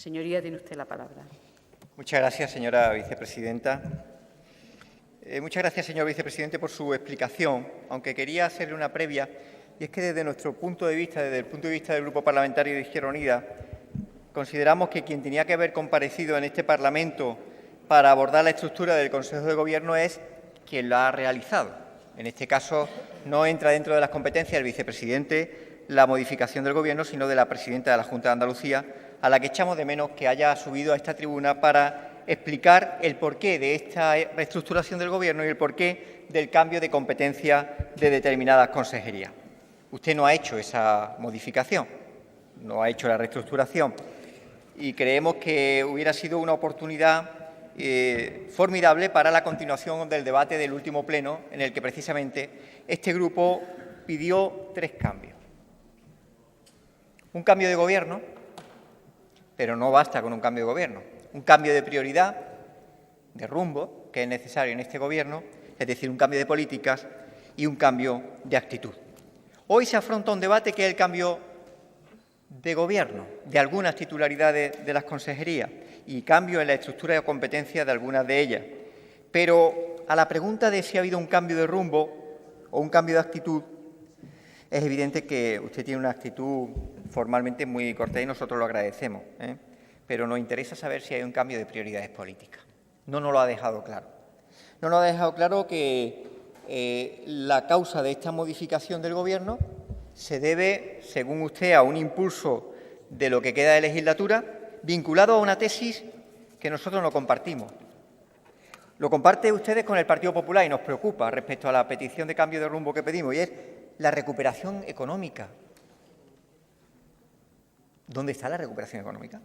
Señoría, tiene usted la palabra. Muchas gracias, señora vicepresidenta. Muchas gracias, señor vicepresidente, por su explicación, aunque quería hacerle una previa, y es que desde nuestro punto de vista, desde el punto de vista del Grupo Parlamentario de Izquierda Unida, consideramos que quien tenía que haber comparecido en este Parlamento para abordar la estructura del Consejo de Gobierno es quien lo ha realizado. En este caso, no entra dentro de las competencias del vicepresidente la modificación del Gobierno, sino de la presidenta de la Junta de Andalucía, a la que echamos de menos que haya subido a esta tribuna para explicar el porqué de esta reestructuración del Gobierno y el porqué del cambio de competencia de determinadas consejerías. Usted no ha hecho esa modificación, no ha hecho la reestructuración y creemos que hubiera sido una oportunidad formidable para la continuación del debate del último pleno, en el que precisamente este grupo pidió 3 cambios. Un cambio de Gobierno, pero no basta con un cambio de Gobierno. Un cambio de prioridad, de rumbo, que es necesario en este Gobierno, es decir, un cambio de políticas y un cambio de actitud. Hoy se afronta un debate que es el cambio de Gobierno, de algunas titularidades de las consejerías y cambio en la estructura de competencia de algunas de ellas. Pero a la pregunta de si ha habido un cambio de rumbo o un cambio de actitud, es evidente que usted tiene una actitud formalmente muy cortés y nosotros lo agradecemos, pero nos interesa saber si hay un cambio de prioridades políticas. No nos lo ha dejado claro. No nos ha dejado claro que la causa de esta modificación del Gobierno se debe, según usted, a un impulso de lo que queda de legislatura, vinculado a una tesis que nosotros no compartimos. Lo comparten ustedes con el Partido Popular y nos preocupa respecto a la petición de cambio de rumbo que pedimos, y es la recuperación económica. ¿Dónde está la recuperación económica?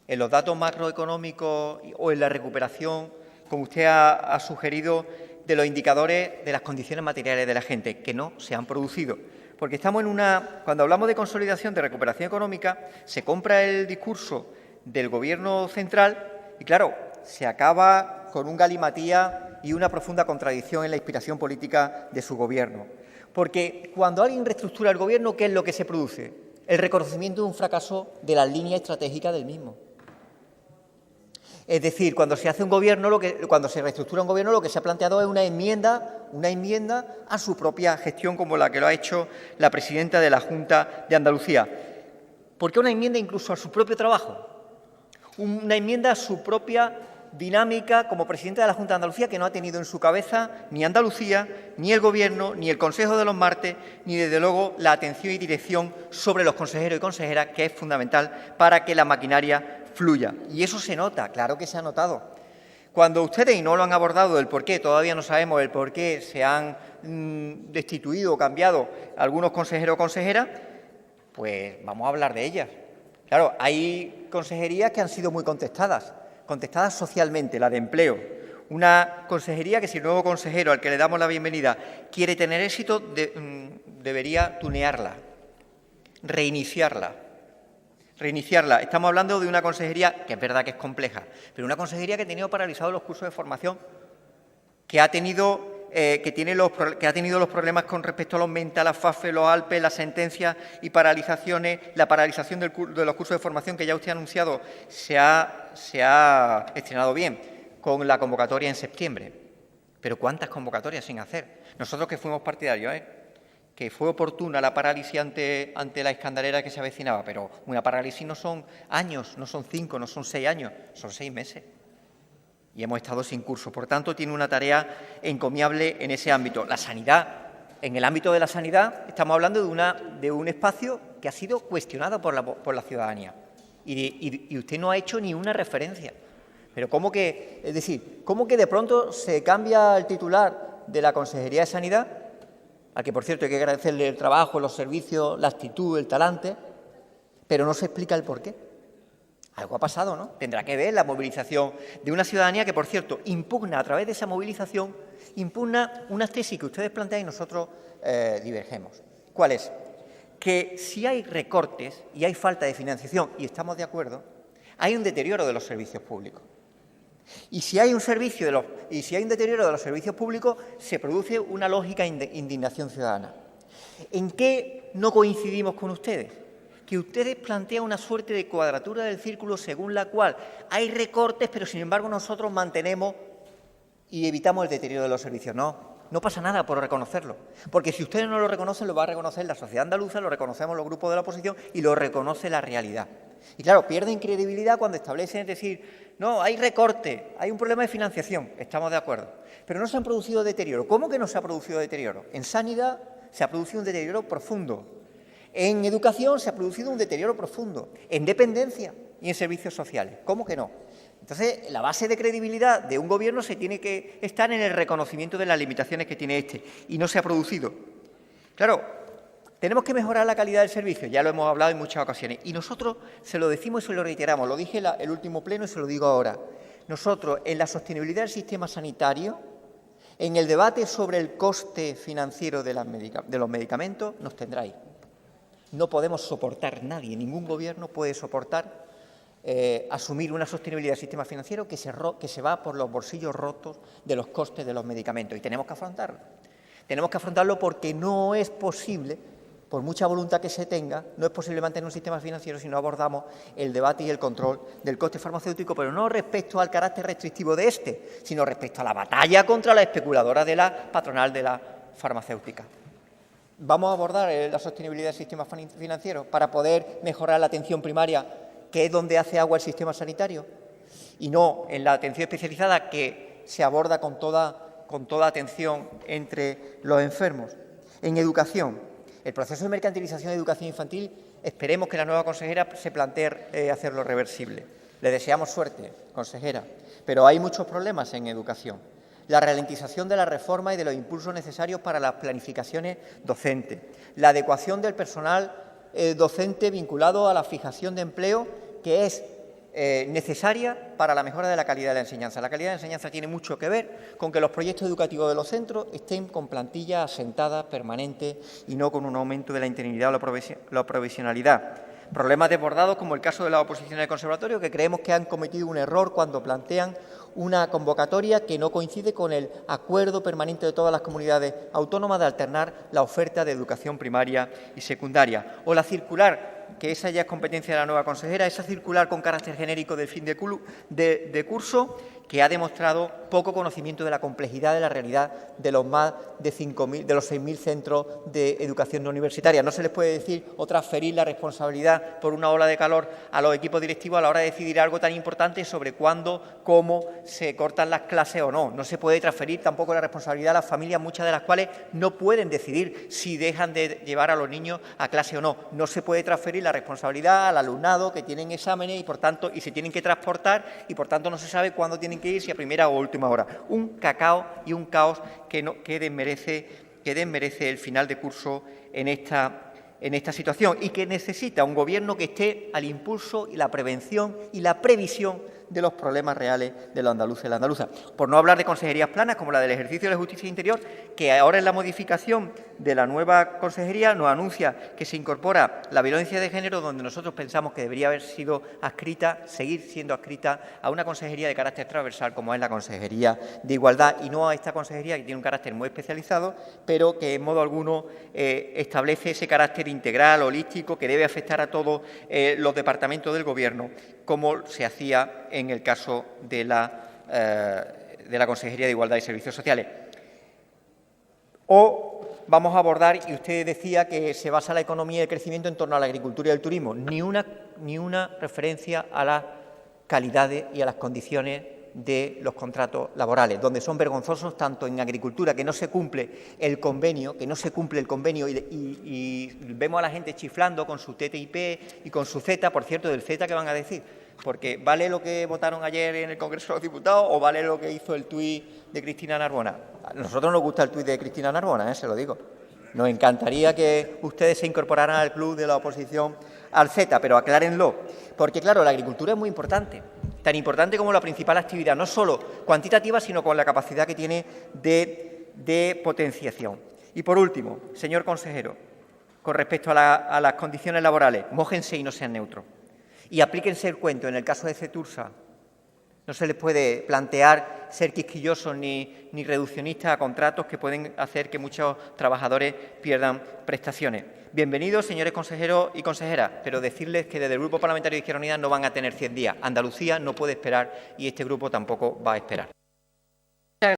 ¿En los datos macroeconómicos o en la recuperación, como usted ha sugerido, de los indicadores de las condiciones materiales de la gente, que no se han producido? Porque estamos en cuando hablamos de consolidación, de recuperación económica, se compra el discurso del Gobierno central y, claro, se acaba con un galimatía y una profunda contradicción en la inspiración política de su Gobierno. Porque cuando alguien reestructura el Gobierno, ¿qué es lo que se produce? El reconocimiento de un fracaso de la línea estratégica del mismo. Es decir, cuando se hace un Gobierno, cuando se reestructura un Gobierno, lo que se ha planteado es una enmienda a su propia gestión, como la que lo ha hecho la presidenta de la Junta de Andalucía. ¿Por qué una enmienda incluso a su propio trabajo? Una enmienda a su propia dinámica como presidenta de la Junta de Andalucía, que no ha tenido en su cabeza ni Andalucía, ni el Gobierno, ni el Consejo de los Martes, ni desde luego la atención y dirección sobre los consejeros y consejeras, que es fundamental para que la maquinaria fluya. Y eso se nota, claro que se ha notado. Cuando ustedes, y no lo han abordado el por qué, todavía no sabemos el por qué se han destituido o cambiado algunos consejeros o consejeras, pues vamos a hablar de ellas. Claro, hay consejerías que han sido muy contestadas socialmente, la de empleo. Una consejería que, si el nuevo consejero al que le damos la bienvenida quiere tener éxito, debería tunearla, reiniciarla. Estamos hablando de una consejería que es verdad que es compleja, pero una consejería que ha tenido paralizados los cursos de formación, que ha tenido los problemas con respecto a los MENTA, las FAFE, los ALPE, las sentencias y paralizaciones, la paralización de los cursos de formación que ya usted ha anunciado se ha estrenado bien con la convocatoria en septiembre. Pero ¿cuántas convocatorias sin hacer? Nosotros, que fuimos partidarios, que fue oportuna la parálisis ante la escandalera que se avecinaba, pero una parálisis no son años, no son 5, no son 6 años, son 6 meses. Y hemos estado sin curso. Por tanto, tiene una tarea encomiable en ese ámbito. La sanidad. En el ámbito de la sanidad estamos hablando de un espacio que ha sido cuestionado por la ciudadanía. Y usted no ha hecho ni una referencia. Pero ¿cómo que de pronto se cambia el titular de la Consejería de Sanidad, al que, por cierto, hay que agradecerle el trabajo, los servicios, la actitud, el talante, pero no se explica el porqué? Algo ha pasado, ¿no? Tendrá que ver la movilización de una ciudadanía que, por cierto, impugna a través de esa movilización, impugna unas tesis que ustedes plantean y nosotros divergemos. ¿Cuál es? Que si hay recortes y hay falta de financiación, y estamos de acuerdo, hay un deterioro de los servicios públicos. Y si hay un deterioro de los servicios públicos, se produce una lógica indignación ciudadana. ¿En qué no coincidimos con ustedes? que ustedes plantean una suerte de cuadratura del círculo según la cual hay recortes, pero sin embargo nosotros mantenemos y evitamos el deterioro de los servicios. No pasa nada por reconocerlo, porque si ustedes no lo reconocen, lo va a reconocer la sociedad andaluza, lo reconocemos los grupos de la oposición y lo reconoce la realidad. Y claro, pierden credibilidad cuando establecen, es decir, no, hay recorte, hay un problema de financiación, estamos de acuerdo, pero no se han producido deterioro. ¿Cómo que no se ha producido deterioro? En sanidad se ha producido un deterioro profundo. En educación se ha producido un deterioro profundo, en dependencia y en servicios sociales. ¿Cómo que no? Entonces, la base de credibilidad de un gobierno se tiene que estar en el reconocimiento de las limitaciones que tiene este, y no se ha producido. Claro, tenemos que mejorar la calidad del servicio, ya lo hemos hablado en muchas ocasiones, y nosotros se lo decimos y se lo reiteramos, lo dije en el último pleno y se lo digo ahora. Nosotros, en la sostenibilidad del sistema sanitario, en el debate sobre el coste financiero de los medicamentos, nos tendráis. No podemos soportar nadie, ningún gobierno puede soportar asumir una sostenibilidad del sistema financiero que se va por los bolsillos rotos de los costes de los medicamentos. Y tenemos que afrontarlo. Tenemos que afrontarlo porque no es posible, por mucha voluntad que se tenga, no es posible mantener un sistema financiero si no abordamos el debate y el control del coste farmacéutico, pero no respecto al carácter restrictivo de este, sino respecto a la batalla contra la especuladora de la patronal de la farmacéutica. Vamos a abordar la sostenibilidad del sistema financiero para poder mejorar la atención primaria, que es donde hace agua el sistema sanitario, y no en la atención especializada que se aborda con toda atención entre los enfermos. En educación, el proceso de mercantilización de educación infantil, esperemos que la nueva consejera se plantee hacerlo reversible. Le deseamos suerte, consejera, pero hay muchos problemas en educación. La ralentización de la reforma y de los impulsos necesarios para las planificaciones docentes, la adecuación del personal docente vinculado a la fijación de empleo, que es necesaria para la mejora de la calidad de la enseñanza. La calidad de la enseñanza tiene mucho que ver con que los proyectos educativos de los centros estén con plantilla asentada, permanente, y no con un aumento de la interinidad o la provisionalidad. Problemas desbordados, como el caso de la oposición del conservatorio, que creemos que han cometido un error cuando plantean una convocatoria que no coincide con el acuerdo permanente de todas las comunidades autónomas de alternar la oferta de educación primaria y secundaria. O la circular, que esa ya es competencia de la nueva consejera, esa circular con carácter genérico del fin de curso, que ha demostrado poco conocimiento de la complejidad de la realidad de los más de 6.000 centros de educación no universitaria. No se les puede decir o transferir la responsabilidad por una ola de calor a los equipos directivos a la hora de decidir algo tan importante sobre cuándo, cómo se cortan las clases o no. No se puede transferir tampoco la responsabilidad a las familias, muchas de las cuales no pueden decidir si dejan de llevar a los niños a clase o no. No se puede transferir la responsabilidad al alumnado que tienen exámenes y, por tanto, se tienen que transportar y, por tanto, no se sabe cuándo tienen que ir, si a primera o última hora. Un cacao y un caos que desmerece el final de curso en esta situación, y que necesita un gobierno que esté al impulso y la prevención y la previsión de los problemas reales de los andaluces y las andaluzas. Por no hablar de consejerías planas como la del ejercicio de la justicia interior, que ahora en la modificación de la nueva consejería nos anuncia que se incorpora la violencia de género, donde nosotros pensamos que debería haber sido adscrita, seguir siendo adscrita a una consejería de carácter transversal como es la Consejería de Igualdad, y no a esta consejería que tiene un carácter muy especializado, pero que en modo alguno establece ese carácter integral, holístico, que debe afectar a todos los departamentos del Gobierno, como se hacía en el caso de la Consejería de Igualdad y Servicios Sociales. O vamos a abordar, y usted decía que se basa la economía y el crecimiento en torno a la agricultura y el turismo, ni una referencia a las calidades y a las condiciones de los contratos laborales, donde son vergonzosos tanto en agricultura, que no se cumple el convenio, y vemos a la gente chiflando con su TTIP y con su CETA. Por cierto, del CETA, ¿qué van a decir? Porque ¿vale lo que votaron ayer en el Congreso de los Diputados o vale lo que hizo el tuit de Cristina Narbona? A nosotros nos gusta el tuit de Cristina Narbona, se lo digo. Nos encantaría que ustedes se incorporaran al club de la oposición al CETA, pero aclárenlo, porque claro, la agricultura es muy importante, tan importante como la principal actividad, no solo cuantitativa, sino con la capacidad que tiene de potenciación. Y por último, señor consejero, con respecto a las condiciones laborales, mójense y no sean neutros. Y aplíquense el cuento, en el caso de Cetursa, No se les puede plantear ser quisquillosos ni reduccionistas a contratos que pueden hacer que muchos trabajadores pierdan prestaciones. Bienvenidos, señores consejeros y consejeras, pero decirles que desde el Grupo Parlamentario de Izquierda Unida no van a tener 100 días. Andalucía no puede esperar y este grupo tampoco va a esperar.